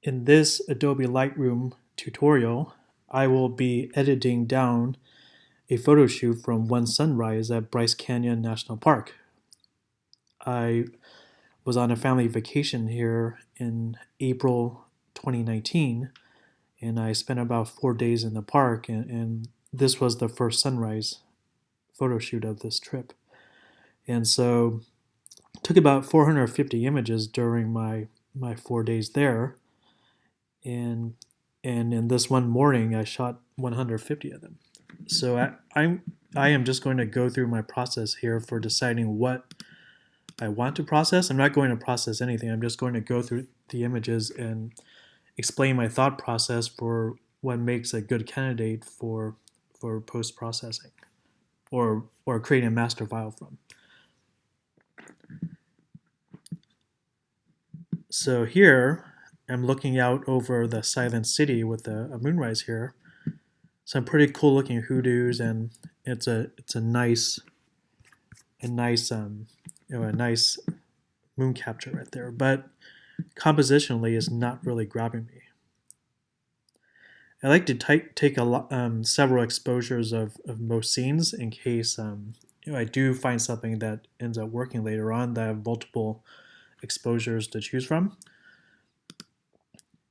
In this Adobe Lightroom tutorial, I will be editing down a photo shoot from one sunrise at Bryce Canyon National Park. I was on a family vacation here in April 2019, and I spent about 4 days in the park, and this was the first sunrise photo shoot of this trip. And so I took about 450 images during my 4 days there, and in this one morning I shot 150 of them. So I am just going to go through my process here for deciding what I want to process. I'm not going to process anything. I'm just going to go through the images and explain my thought process for what makes a good candidate for post processing or creating a master file from. So here I'm looking out over the silent city with a moonrise here. Some pretty cool looking hoodoos, and it's a nice moon capture right there. But compositionally, is not really grabbing me. I like to take several exposures of most scenes in case I do find something that ends up working later on that I have multiple exposures to choose from.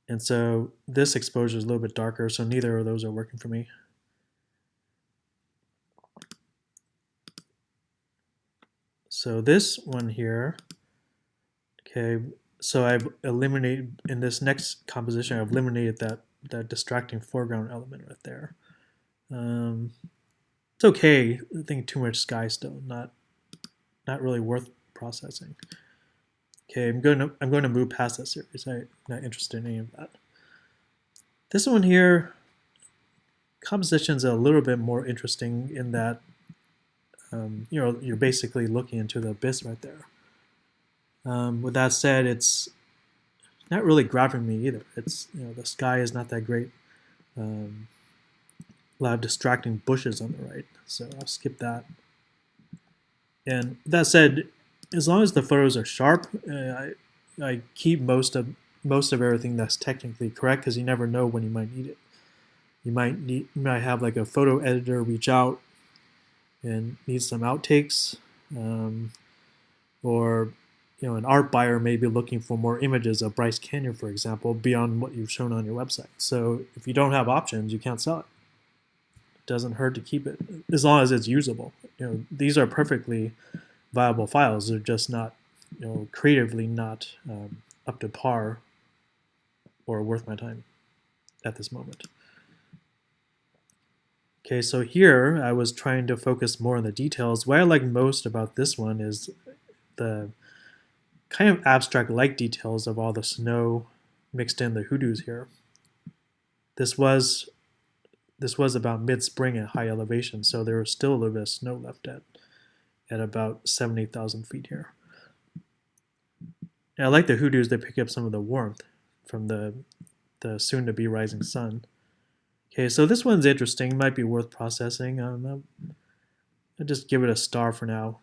And so this exposure is a little bit darker, so neither of those are working for me. So this one here, okay, so I've eliminated, in this next composition, I've eliminated that distracting foreground element right there. It's okay. I think too much sky still, not really worth processing. Okay, I'm going to move past that series. I'm not interested in any of that. This one here, composition's a little bit more interesting in that you're basically looking into the abyss right there. With that said, it's not really grabbing me either. It's the sky is not that great. A lot of distracting bushes on the right, so I'll skip that. And that said, as long as the photos are sharp, I keep most of everything that's technically correct because you never know when you might need it. You might have like a photo editor reach out and need some outtakes, or an art buyer may be looking for more images of Bryce Canyon, for example, beyond what you've shown on your website. So if you don't have options, you can't sell it. It doesn't hurt to keep it as long as it's usable. These are perfectly viable files. They're just not, creatively not up to par or worth my time at this moment. Okay, so here I was trying to focus more on the details. What I like most about this one is the kind of abstract light details of all the snow mixed in the hoodoos here. This was about mid-spring at high elevation, so there was still a little bit of snow left at about 70,000 feet here. And I like the hoodoos. They pick up some of the warmth from the soon-to-be rising sun. Okay, so this one's interesting. Might be worth processing. I'll just give it a star for now,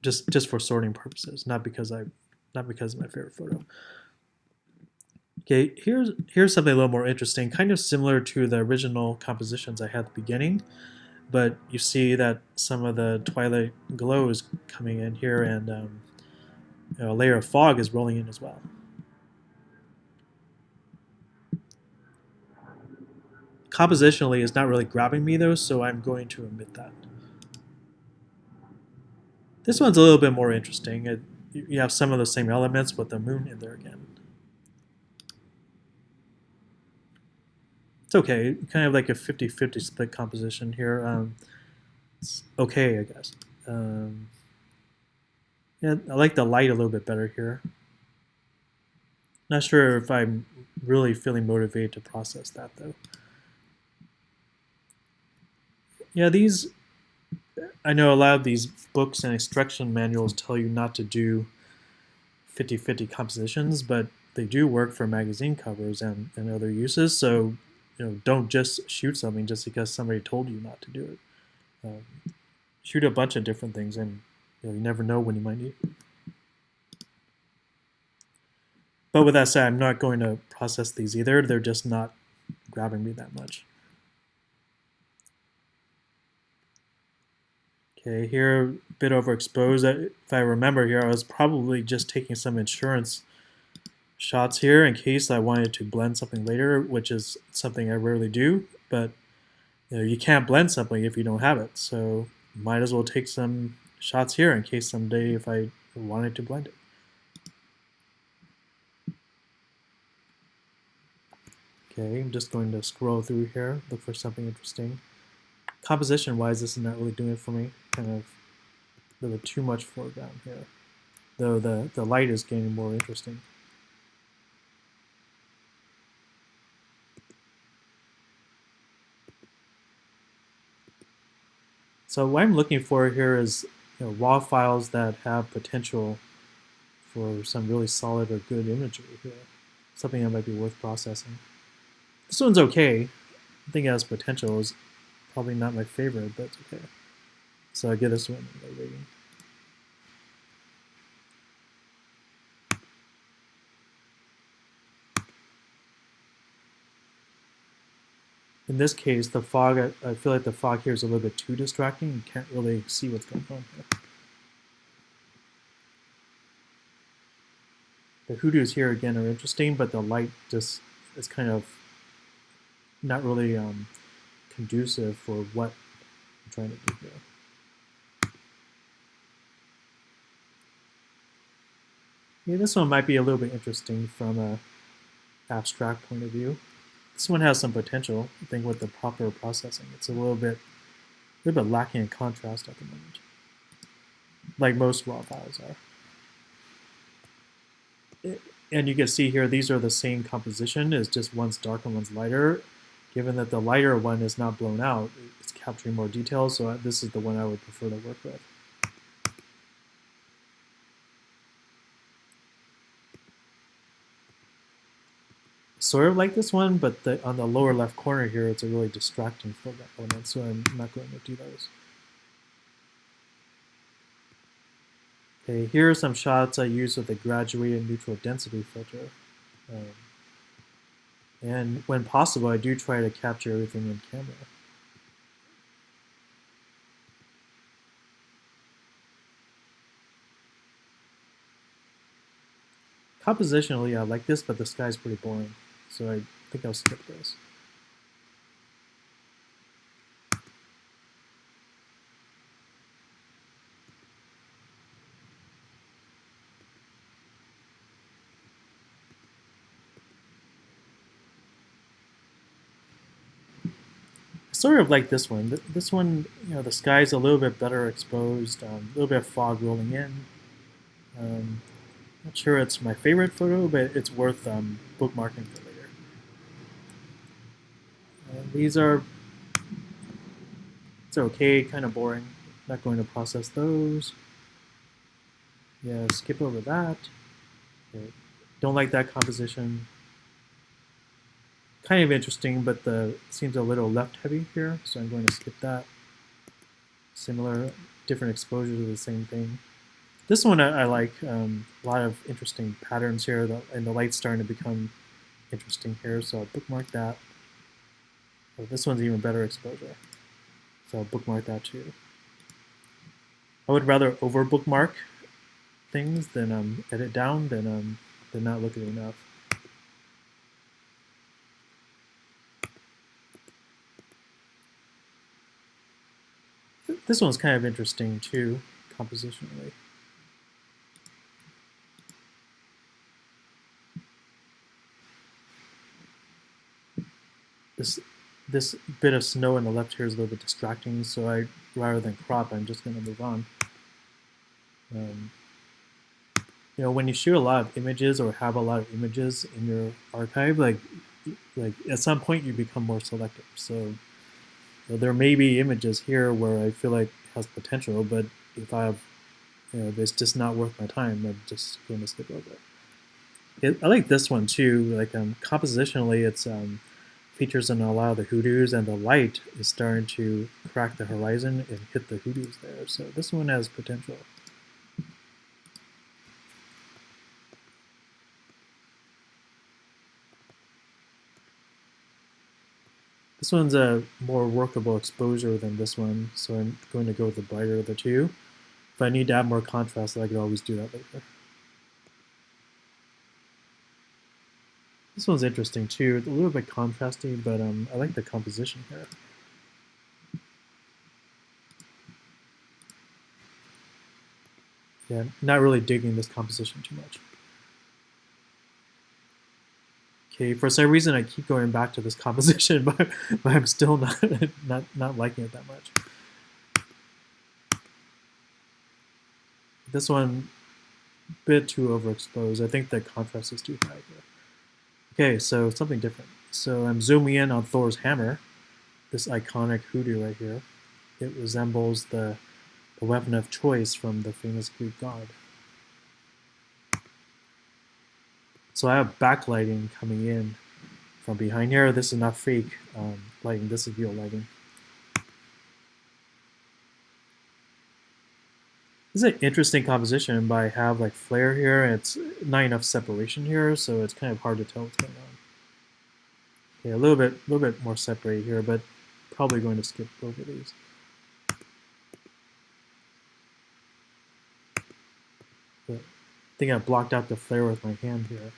just for sorting purposes, not because of my favorite photo. Okay, here's something a little more interesting, kind of similar to the original compositions I had at the beginning, but you see that some of the twilight glow is coming in here, and a layer of fog is rolling in as well. Compositionally, it's not really grabbing me though, so I'm going to omit that. This one's a little bit more interesting. You have some of the same elements with the moon in there again. It's okay, kind of like a 50-50 split composition here. It's okay, I guess. Yeah, I like the light a little bit better here. Not sure if I'm really feeling motivated to process that though. Yeah, I know a lot of these books and instruction manuals tell you not to do 50-50 compositions, but they do work for magazine covers and other uses. So, don't just shoot something just because somebody told you not to do it. Shoot a bunch of different things, and you never know when you might need it. But with that said, I'm not going to process these either. They're just not grabbing me that much. Okay, here, a bit overexposed. If I remember here, I was probably just taking some insurance shots here in case I wanted to blend something later, which is something I rarely do. But you can't blend something if you don't have it. So might as well take some shots here in case someday if I wanted to blend it. Okay, I'm just going to scroll through here, look for something interesting. Composition-wise, this is not really doing it for me. Kind of a little bit too much foreground here, though the light is getting more interesting. So what I'm looking for here is raw files that have potential for some really solid or good imagery here. Something that might be worth processing. This one's okay. I think it has potential. It's probably not my favorite, but it's okay. So I give this one a rating. In this case, the fog, I feel like the fog here is a little bit too distracting. You can't really see what's going on here. The hoodoos here, again, are interesting, but the light just is kind of not really conducive for what I'm trying to do here. Yeah, this one might be a little bit interesting from an abstract point of view. This one has some potential, I think, with the proper processing. It's a little bit lacking in contrast at the moment, like most raw files are. And you can see here, these are the same composition, it's just one's dark and one's lighter. Given that the lighter one is not blown out, it's capturing more details, so this is the one I would prefer to work with. Sort of like this one, but on the lower left corner here, it's a really distracting foreground element, so I'm not going to do those. Okay, here are some shots I use with a graduated neutral density filter. And when possible, I do try to capture everything in camera. Compositionally, I like this, but the sky's pretty boring, so I think I'll skip this. Sort of like this one. This one, the sky's a little bit better exposed, a little bit of fog rolling in. Not sure it's my favorite photo, but it's worth bookmarking for later. These are, it's okay, kind of boring. Not going to process those. Yeah, skip over that. Okay. Don't like that composition. Kind of interesting, but seems a little left heavy here, so I'm going to skip that. Similar, different exposure to the same thing. This one I like. A lot of interesting patterns here, and the light's starting to become interesting here, so I'll bookmark that. Oh, this one's even better exposure, so I'll bookmark that too. I would rather over bookmark things than edit down than not look at it enough. This one's kind of interesting too, compositionally. This bit of snow on the left here is a little bit distracting, so rather than crop, I'm just going to move on. When you shoot a lot of images or have a lot of images in your archive, like at some point you become more selective. So there may be images here where I feel like it has potential, but if I have, if it's just not worth my time, I'm just going to skip over it. I like this one too. Like compositionally, it's features in a lot of the hoodoos, and the light is starting to crack the horizon and hit the hoodoos there. So this one has potential. This one's a more workable exposure than this one, so I'm going to go with the brighter of the two. If I need to add more contrast, I could always do that later. This one's interesting too. It's a little bit contrasty, but I like the composition here. Yeah, not really digging this composition too much. Okay, for some reason I keep going back to this composition, but I'm still not liking it that much. This one, a bit too overexposed. I think the contrast is too high here. Okay, so something different. So I'm zooming in on Thor's hammer, this iconic hoodoo right here. It resembles the weapon of choice from the famous Greek god. So I have backlighting coming in from behind here. This is not fake lighting, this is real lighting. This is an interesting composition, but I have like flare here, and it's not enough separation here, so it's kind of hard to tell what's going on. Okay, a little bit more separated here, but probably going to skip over these. But I think I blocked out the flare with my hand here.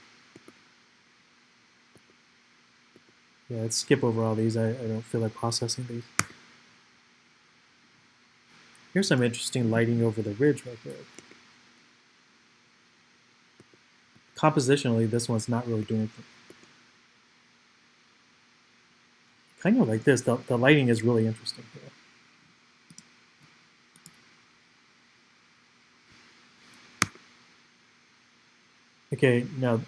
Yeah, let's skip over all these. I don't feel like processing these. Here's some interesting lighting over the ridge right there. Compositionally, this one's not really doing anything. Kind of like this. The lighting is really interesting here. Okay, now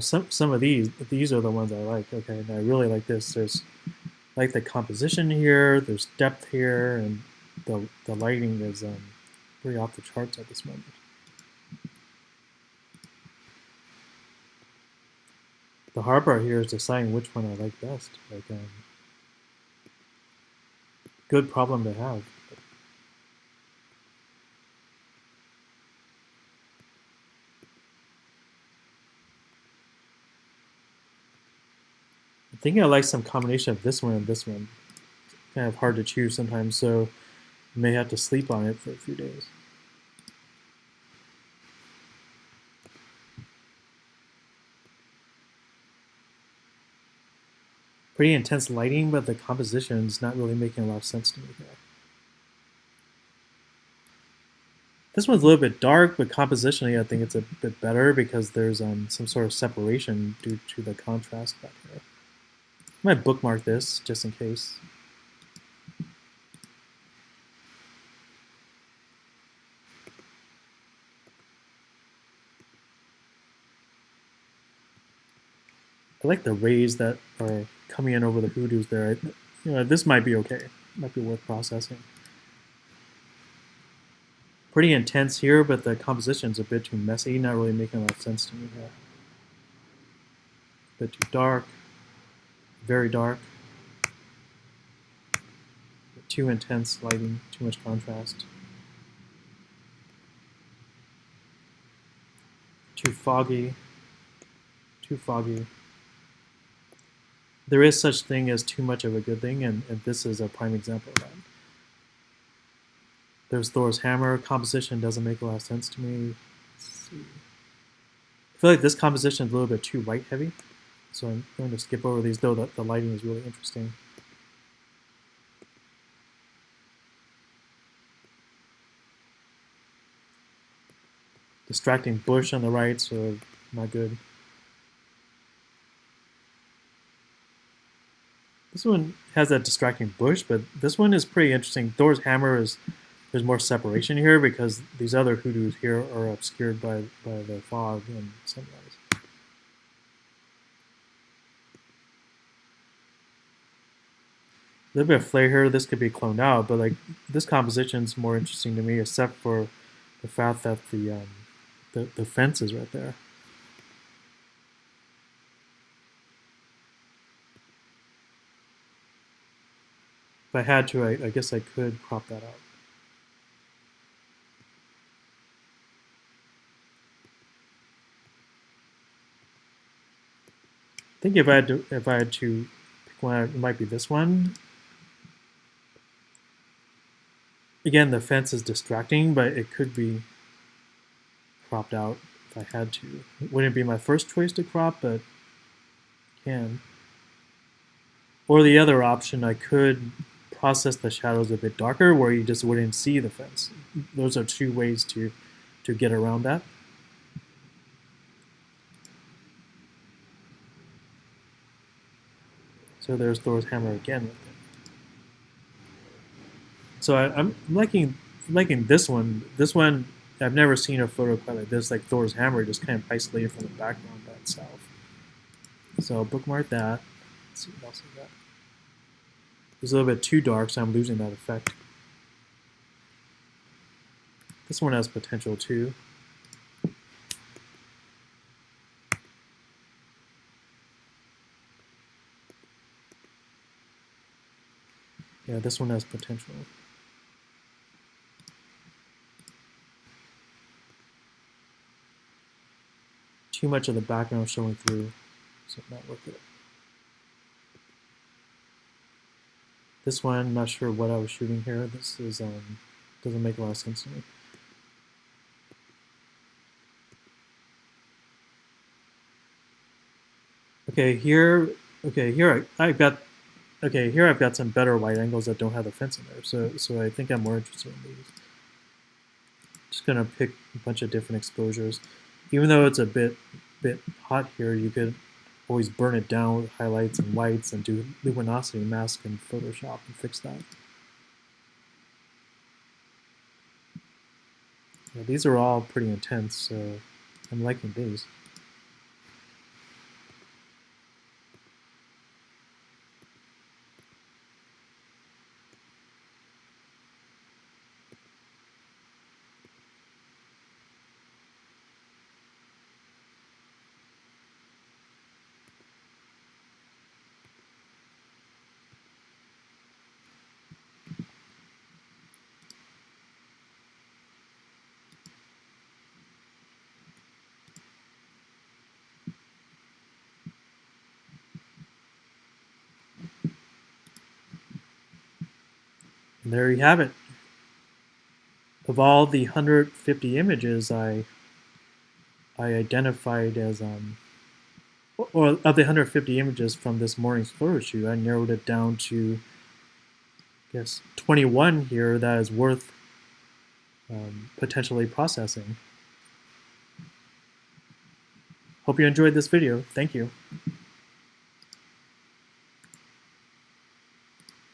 some of these are the ones I like. Okay, and I really like this. There's like the composition here. There's depth here, and the lighting is pretty off the charts at this moment. The hard part here is deciding which one I like best. Like, good problem to have. I think I like some combination of this one and this one. Kind of hard to choose sometimes, so I may have to sleep on it for a few days. Pretty intense lighting, but the composition's not really making a lot of sense to me here. This one's a little bit dark, but compositionally I think it's a bit better because there's some sort of separation due to the contrast back here. I might bookmark this just in case. I like the rays that are coming in over the hoodoos there. This might be okay. Might be worth processing. Pretty intense here, but the composition's a bit too messy, not really making a lot of sense to me here. A bit too dark, very dark. Too intense lighting, too much contrast. Too foggy, too foggy. There is such thing as too much of a good thing, and this is a prime example of that. There's Thor's hammer. Composition doesn't make a lot of sense to me. Let's see. I feel like this composition is a little bit too white heavy, so I'm going to skip over these, though the lighting is really interesting. Distracting bush on the right, so not good. This one has that distracting bush, but this one is pretty interesting. Thor's hammer is, there's more separation here because these other hoodoos here are obscured by the fog and sunrise. A little bit of flare here. This could be cloned out, but like this composition is more interesting to me, except for the fact that the fence is right there. If I had to, I guess I could crop that out. I think if I had to Well, it might be this one. Again, the fence is distracting, but it could be cropped out if I had to. It wouldn't be my first choice to crop, but can. Or the other option, I could process the shadows a bit darker where you just wouldn't see the fence. Those are two ways to get around that. So there's Thor's hammer again. So I'm liking this one. This one, I've never seen a photo quite like this, like Thor's hammer, just kind of isolated from the background by itself. So I'll bookmark that. Let's see what else I got. It's a little bit too dark, so I'm losing that effect. This one has potential too. Yeah, this one has potential. Too much of the background showing through, so not worth it. This one, not sure what I was shooting here. This is doesn't make a lot of sense to me. Okay, here I've got here I've got some better wide angles that don't have the fence in there. So I think I'm more interested in these. Just gonna pick a bunch of different exposures. Even though it's a bit hot here, you could always burn it down with highlights and whites and do luminosity mask in Photoshop and fix that. Yeah, these are all pretty intense, so I'm liking these. And there you have it. Of all the 150 images I identified as or of the 150 images from this morning's photo shoot, I narrowed it down to, I guess, 21 here that is worth potentially processing. Hope you enjoyed this video. Thank you.